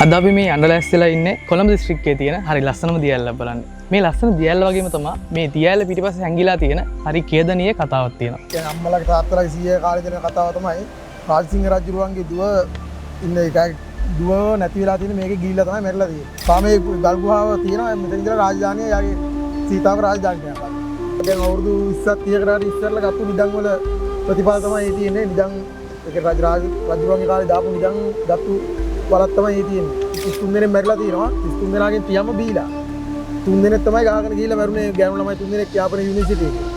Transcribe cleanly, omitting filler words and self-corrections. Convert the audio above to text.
අද අපි මේ අඬලැස්සලා ඉන්නේ කොළඹ දිස්ත්‍රික්කයේ තියෙන හරි ලස්සනම දියැල්ලක් බලන්න. මේ ලස්සන දියැල්ල වගේම තමයි මේ දියැල්ල පිටිපස්සේ හැංගිලා තියෙන හරි කේදනීය කතාවක් තියෙනවා. කියන්නේ අම්මලාගේ තාත්තලාගේ සීයේ කාලේ දෙන කතාව තමයි රාජසිංහ රජුරුවන්ගේ දුව ඉන්න එකයි දුව නැති වෙලා තියෙන මේකේ ගිහිල්ලා තමයි මැරිලා තියෙන්නේ. තාමේ ගල් ගුහාව තියෙනවා මෙතන ඉඳලා රාජධානිය යාගේ සීතාව රාජධානිය යනවා. දැන් අවුරුදු 20ක් 30කට ඉස්සරලා ගත්තු නිදන් වල ප්‍රතිඵල තමයි මේ තියෙන්නේ. නිදන් ඒක රජුරුවන්ගේ කාලේ දාපු නිදන් ගත්තු වලක් තමයි මේ තියෙන්නේ. 33 දෙනෙක් මැරිලා තියෙනවා. 33 දෙනාගෙන් 30ම බීලා. 3 දෙනෙක් තමයි ගහගෙන ගිහිල්ලා මැරුණේ ගෑනු ළමයි 3 දෙනෙක් යාපන යුනිවර්සිටි එකේ.